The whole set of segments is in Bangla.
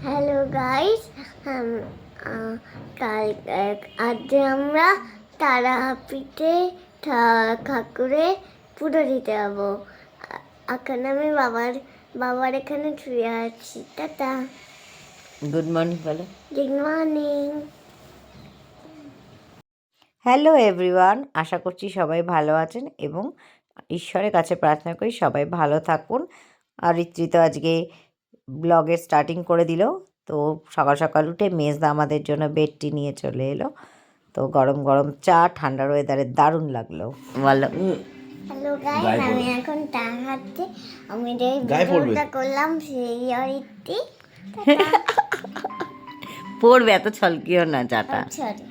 হ্যালো গাইস, কাল আজ আমরা তারাপীঠে ঠাকুরে পুজো দিতে যাবো। এখন আমি বাবার এখানে শুয়ে আছি। টাটা। গুড মর্নিং বলো। Good morning. হ্যালো এভরিওয়ান, আশা করছি সবাই ভালো আছেন এবং ঈশ্বরের কাছে প্রার্থনা করি সবাই ভালো থাকুন। আর ঋত্বি তো আজকে ব্লগের স্টার্টিং করে দিল। তো সকাল সকাল উঠে মেজদা আমাদের জন্য বেডটি নিয়ে চলে এলো। তো গরম গরম চা ঠান্ডার ওয়েদারে দারুণ লাগলো। বলো। হ্যালো গাইস, আমি এখন চা খাচ্ছি। আমি যে ভিডিওটা করলাম সেই অরিত্তি। পড়বে, এত ছলকিও না চাটা। সরি।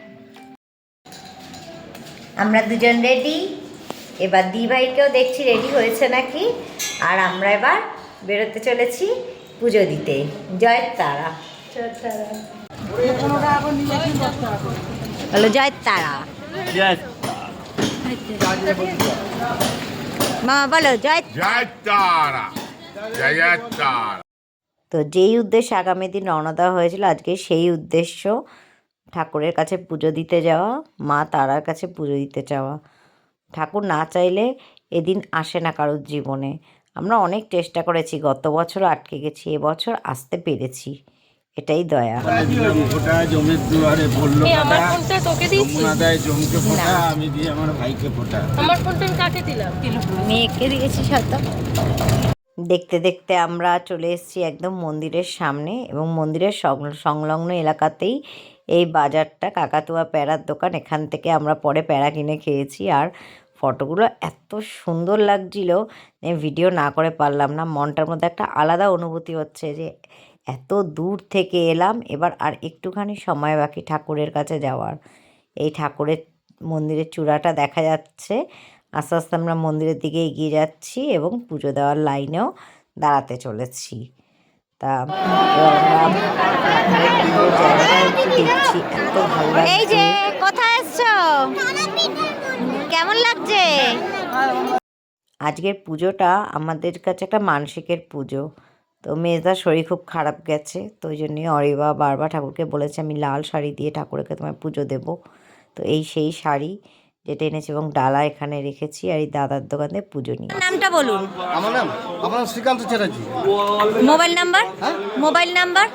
আমরা দুজন রেডি, এবার দি ভাইকেও দেখছি রেডি হয়েছে নাকি। আর আমরা এবার বেরোতে চলেছি পুজো দিতে। জয় তারা। হলো জয় তারা। মামা বলো জয় তারা। তো যেই উদ্দেশ্যে আগামী দিন রওনা দেওয়া হয়েছিল, আজকে সেই উদ্দেশ্য ঠাকুরের কাছে পুজো দিতে যাওয়া, মা তারার কাছে পুজো দিতে যাওয়া। ঠাকুর না চাইলে এদিন আসে না কারোর জীবনে। আমরা অনেক চেষ্টা করেছি, গত বছর আটকে গেছি, এবছর আসতে পেরেছি, এটাই দয়া। জমির দুয়ারে বললো জমকে ফোটা, আমি দিয়ে আমার ভাইকে ফোটা। আমার ফোনটা আমি কাকে দিলাম? মেয়েকে দিয়েছি সাথে। দেখতে দেখতে আমরা চলে এসেছি একদম মন্দিরের সামনে, এবং মন্দিরের সংলগ্ন এলাকাতেই এই বাজারটা, কাকাতুয়া প্যারার দোকান। এখান থেকে আমরা পরে প্যারা কিনে খেয়েছি। আর ফটোগুলো এত সুন্দর লাগছিল যে ভিডিও না করে পারলাম না। মনটার মধ্যে একটা আলাদা অনুভূতি হচ্ছে যে এত দূর থেকে এলাম, এবার আর একটুখানি সময় বাকি ঠাকুরের কাছে যাওয়ার। এই ঠাকুরের মন্দিরের চূড়াটা দেখা যাচ্ছে। আস্তে আস্তে আমরা মন্দিরের দিকে এগিয়ে যাচ্ছি এবং পুজো দেওয়ার লাইনেও দাঁড়াতে চলেছি। তা দেখছি এত ভালো লাগছে। এই যে কোথায় এসছো, কেমন লাগছে? আজকের পুজোটা আমাদের কাছে একটা মানসিকের পুজো। তো মেজদার শরীর খুব খারাপ গেছে, তো ওই জন্যই অরিবা বারবার ঠাকুরকে বলেছে আমি লাল শাড়ি দিয়ে ঠাকুরকে তোমায় পুজো দেবো। তো এই সেই শাড়ি যেটা এনেছি এবং ডালা এখানে রেখেছি, আর এই দাদার দোকানে পুজো নিয়ে। নামটা বলুন। আমার নাম Srikanta Chatterjee. Mobile number? Mobile number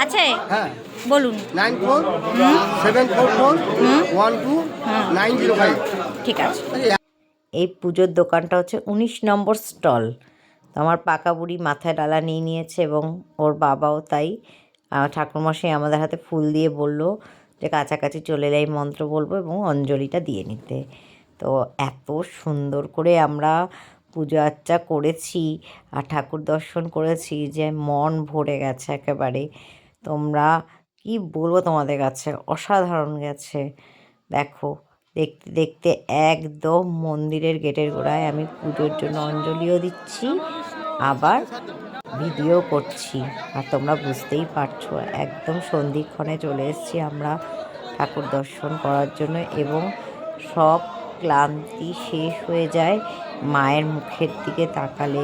আছে? হ্যাঁ বলুন। 9474412905। ঠিক আছে। এই পুজোর দোকানটা হচ্ছে 19 নম্বর স্টল। তো আমার পাকা বুড়ি মাথায় ডালা নিয়ে নিয়েছে এবং ওর বাবাও তাই। ঠাকুরমশাই আমাদের হাতে ফুল দিয়ে বলল যে কাছাকাছি চলে এলে এই মন্ত্র বলবো এবং অঞ্জলিটা দিয়ে নিতে। তো এত সুন্দর করে আমরা পুজো আর্চা করেছি আর ঠাকুর দর্শন করেছি যে মন ভরে গেছে একেবারে। তোমরা কি বলবো তোমাদের কাছে, অসাধারণ গেছে। দেখো, দেখতে দেখতে একদম মন্দিরের গেটের গোড়ায় আমি পুজোর জন্য অঞ্জলিও দিচ্ছি, আবার ভিডিও করছি। আর তোমরা বুঝতেই পারছো একদম সন্ধিক্ষণে চলে এসেছি আমরা ঠাকুর দর্শন করার জন্য, এবং সব ক্লান্তি শেষ হয়ে যায় মায়ের মুখের দিকে তাকালে।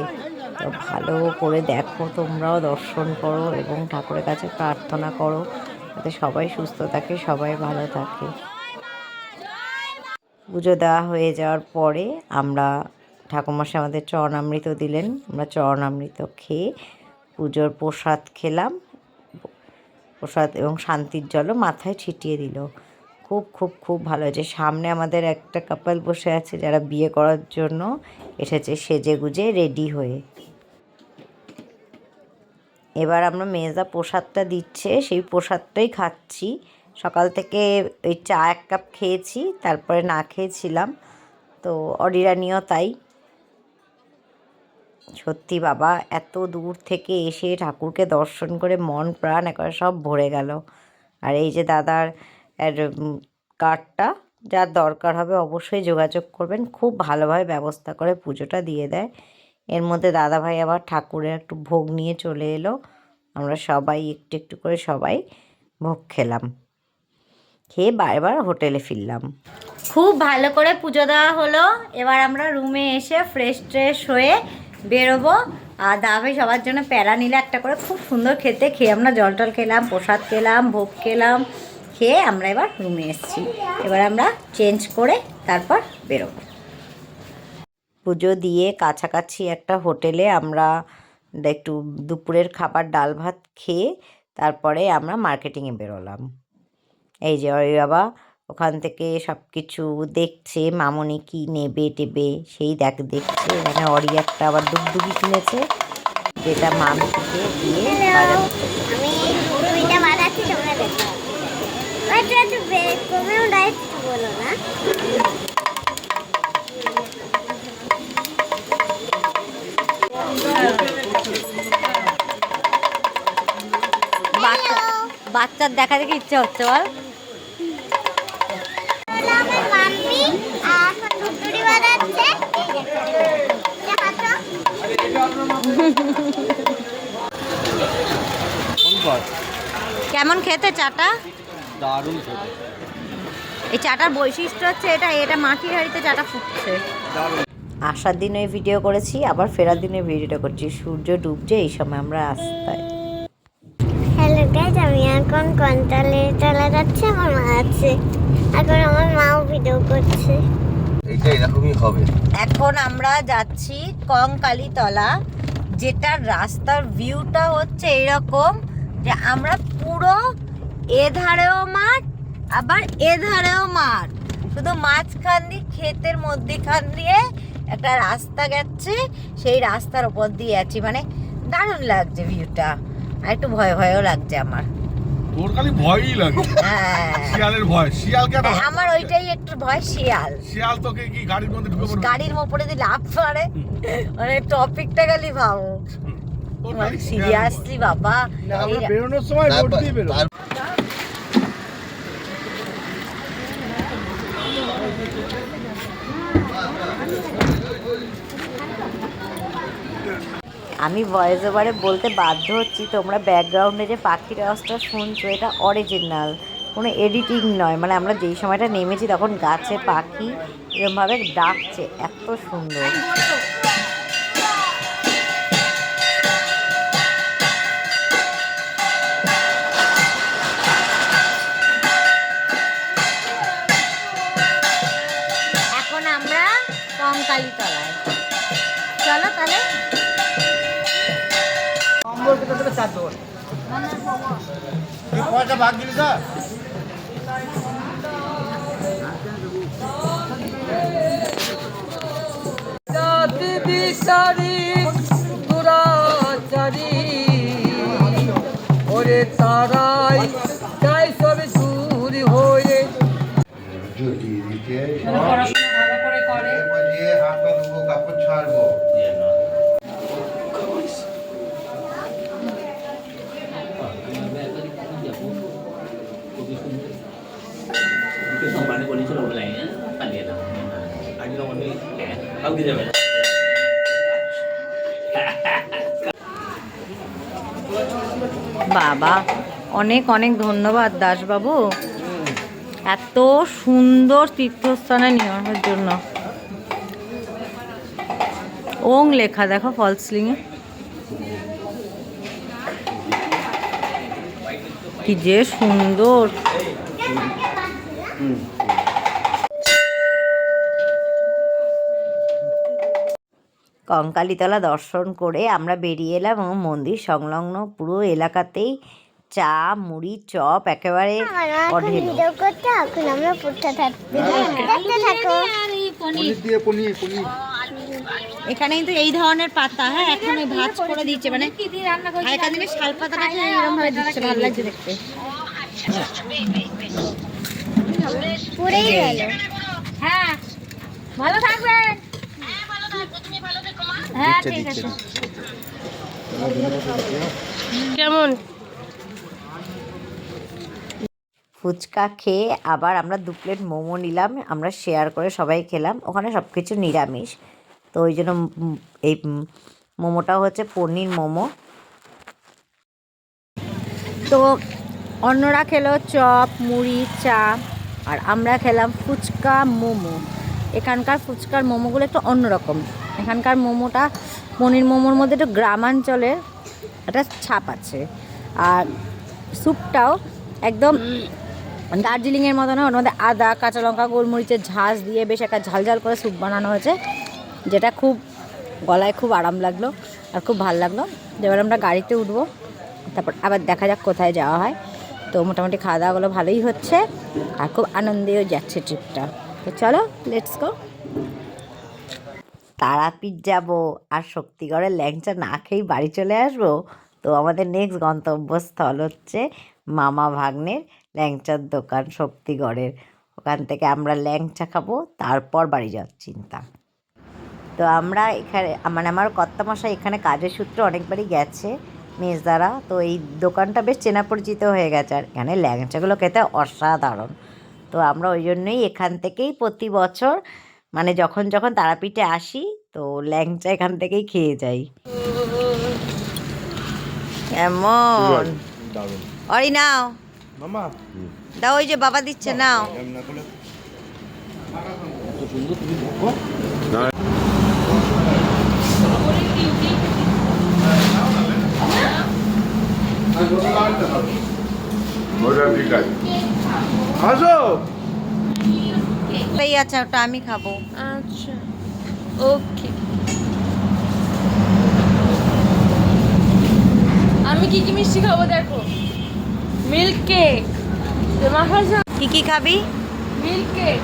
তো ভালো করে দেখো, তোমরাও দর্শন করো এবং ঠাকুরের কাছে প্রার্থনা করো যাতে সবাই সুস্থ থাকে, সবাই ভালো থাকে। পুজো দেওয়া হয়ে যাওয়ার পরে আমরা ঠাকুরমশাই আমাদের চরণামৃত দিলেন। আমরা চরণামৃত খেয়ে পুজোর প্রসাদ খেলাম। প্রসাদ এবং শান্তির জলও মাথায় ছিটিয়ে দিল। খুব খুব খুব ভালো হয়েছে। সামনে আমাদের একটা কাপল বসে আছে যারা বিয়ে করার জন্য এসেছে সেজে গুজে রেডি হয়ে। এবার আমরা মেজদা প্রসাদটা দিচ্ছে, সেই প্রসাদটাই খাচ্ছি। সকাল থেকে ওই চা 1 কাপ খেয়েছি, তারপরে না খেয়েছিলাম। তো অরিরানিও তাই। সত্যি বাবা, এত দূর থেকে এসে ঠাকুরকে দর্শন করে মন প্রাণ একেবারে সব ভরে গেল। আর এই যে দাদার কার্ডটা, যার দরকার হবে অবশ্যই যোগাযোগ করবেন। খুব ভালোভাবে ব্যবস্থা করে পুজোটা দিয়ে দেয়। এর মধ্যে দাদাভাই আবার ঠাকুরের একটু ভোগ নিয়ে চলে এলো। আমরা সবাই একটু একটু করে সবাই ভোগ খেলাম, খেয়ে বারবার হোটেলে ফিরলাম। খুব ভালো করে পুজো দেওয়া হলো। এবার আমরা রুমে এসে ফ্রেশ ট্রেশ হয়ে বেরোবো। আর দাদাভাই সবার জন্য প্যারা নিলে একটা করে, খুব সুন্দর খেতে। খেয়ে আমরা জল টল খেলাম, প্রসাদ খেলাম, ভোগ খেলাম, খেয়ে আমরা এবার রুমে এসেছি। এবার আমরা চেঞ্জ করে তারপর বেরোবো। পুজো দিয়ে কাছাকাছি একটা হোটেলে আমরা একটু দুপুরের খাবার ডাল ভাত খেয়ে তারপরে আমরা মার্কেটিংয়ে বেরোলাম। এই যে ওই বাবা ওখান থেকে সব কিছু দেখছে, মামনি কি নেবে টেবে সেই দেখছে। এখানে অরি একটা আবার ডুগডুগি কিনেছে, যেটা মামকে দিয়ে বাজার করতে। আমি দুইটা বানাচ্ছি, তোমরা দেখো। একটু একটু কমেও ডাইট বলো না। বাচ্চার দেখা দেখে ইচ্ছে হচ্ছে বল। আমার মাম্মি আর এখন দুধুরি বানাচ্ছে। কেমন খেতে চাটা? দারুণ খেতে। এই চাটার বৈশিষ্ট্য হচ্ছে এটা মাটির হাঁড়িতে চাটা ফুটছে। আসার দিন ওই ভিডিও করেছি, আবার ফেরার দিনে ভিডিওটা করছি। সূর্য ডুবছে এই সময় আমরা রাস্তায়। হ্যালো গাইজ, আমি এখন কন্ট্রোলে চলে যাচ্ছে। আমার মা আছে, এখন আমার মাও ভিডিও করছে। এইটা এরকমই হবে। এখন আমরা যাচ্ছি কঙ্কালীতলা, যেটার রাস্তার ভিউটা হচ্ছে এরকম যে আমরা পুরো এধারেও মাঠ আবার এধারেও মাঠ, শুধু মাঝখান দিয়ে ক্ষেতের মধ্যখান দিয়ে একটা রাস্তা গেছে, সেই রাস্তার উপর দিয়ে আছি। মানে দারুণ লাগছে ভিউটা, আর একটু ভয় ভয়ও লাগছে আমার। তোর খালি ভয়ই লাগে। হ্যাঁ, শিয়ালের ভয়। শিয়াল কেন? আমার ওইটাই একটু ভয়, শিয়াল। শিয়াল তোকে কি গাড়ির মধ্যে ঢুকে পড়বে? গাড়ির উপরে দিয়ে লাফ মারে, মানে টপিকটা খালি ভাবো। তোর মানে খালি সিরিয়াসলি বাবা, এই বেরোনোর সময় রোড দিয়ে বেরো। আমি ভয়েস ওভারে বলতে বাধ্য হচ্ছি, তোমরা ব্যাকগ্রাউন্ডে যে পাখির আওয়াজটা শুনছো এটা অরিজিনাল, কোনো এডিটিং নয়। মানে আমরা যেই সময়টা নেমেছি তখন গাছে পাখি এরকমভাবে ডাকছে, এত সুন্দর। এখন আমরা কঙ্কালীতলায়, চলো তাহলে। পয়সা ভাগ দিলি স্যার? জাতি বিচারি দুরাচারি ওরে তারাই যাই সবে চুরি হয়ে। বাবা অনেক অনেক ধন্যবাদ দাসবাবু, এত সুন্দর তীর্থস্থানে নিয়ে আসার জন্য। ওং লেখা দেখো ফলস সিলিংয়ে, কি যে সুন্দর। কঙ্কালীতলা দর্শন করে আমরা বেরিয়ে এলাম এবং মন্দির সংলগ্ন পুরো এলাকাতেই চা মুড়ি চপ একেবারে অঢেল। ভিডিও করতে এখন আমরা পড়তে থাকবো, দেখতে থাকো। এখানে কিন্তু এই ধরনের পাতা, হ্যাঁ এখন ওই ভাজ করে দিচ্ছে, মানে আগেকার দিনে শাল পাতাটাকে এরকম ভাবে দিচ্ছে, ভালো লাগছে দেখতে। পুরেই গেল। হ্যাঁ ভালো থাকবেন। হ্যাঁ ঠিক আছে। কেমন ফুচকা খেয়ে আবার আমরা 2 প্লেট মোমো নিলাম, আমরা শেয়ার করে সবাই খেলাম। ওখানে সব কিছু নিরামিষ, তো ওই জন্য এই মোমোটাও হচ্ছে পনির মোমো। তো অন্যরা খেলো চপ মুড়ি চা, আর আমরা খেলাম ফুচকা মোমো। এখানকার ফুচকার মোমোগুলো একটু অন্যরকম, এখানকার মোমোটা পনির মোমোর মধ্যে একটু গ্রামাঞ্চলের একটা ছাপ আছে। আর স্যুপটাও একদম দার্জিলিংয়ের মতো না, ওর মধ্যে আদা, কাঁচা লঙ্কা, গোলমরিচের ঝাঁজ দিয়ে বেশ একটা ঝালঝাল করে স্যুপ বানানো হয়েছে, যেটা খুব গলায় খুব আরাম লাগলো আর খুব ভালো লাগলো। এবার আমরা গাড়িতে উঠবো, তারপর আবার দেখা যাক কোথায় যাওয়া হয়। তো মোটামুটি খাওয়া দাওয়াগুলো ভালোই হচ্ছে আর খুব আনন্দেও যাচ্ছে ট্রিপটা। তো চলো লেটস গো। তারাপীঠ যাব আর শক্তিগড়ের ল্যাংচা না খেয়েই বাড়ি চলে আসবো? তো আমাদের নেক্সট গন্তব্যস্থল হচ্ছে মামা ভাগ্নের ল্যাংচার দোকান শক্তিগড়ের। ওখান থেকে আমরা ল্যাংচা খাবো, তারপর বাড়ি যাওয়ার চিন্তা। তো আমরা এখানে মানে আমার কর্তামশাই এখানে কাজের সূত্রে অনেকবারই গেছে মেজদারা, তো এই দোকানটা বেশ চেনা পরিচিত হয়ে গেছে। আর এখানে ল্যাংচাগুলো খেতে অসাধারণ। তো আমরা ওই জন্যই এখান থেকেই প্রতি বছর মানে যখন যখন তারাপীঠে আসি তো ল্যাংচা এখান থেকেই খেয়ে যাই। এমন দারুণ অরি নাও মামা দাও, ওই যে বাবা দিচ্ছে নাও। না করলে ওটা ঠিক আছে আসো এই আচ্ছা, ওটা আমি খাবো। আচ্ছা ওকে। আমি কি কি মিষ্টি খাবো দেখো? মিল্ক কেক, কি কি খাবি? মিল্ক কেক,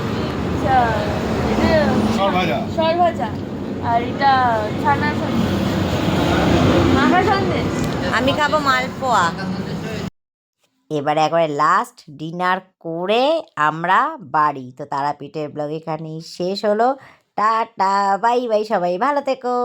সর ভাজা সর ভাজা, আর এটা ছানার সন্দেশ, মাখা সন্দেশ। আমি খাবো মালপোয়া। এবারে একবারে লাস্ট ডিনার করে আমরা বাড়ি। তো তারাপীঠের ব্লগ এখানেই শেষ হলো। টাটা বাই বাই, সবাই ভালো থেকো।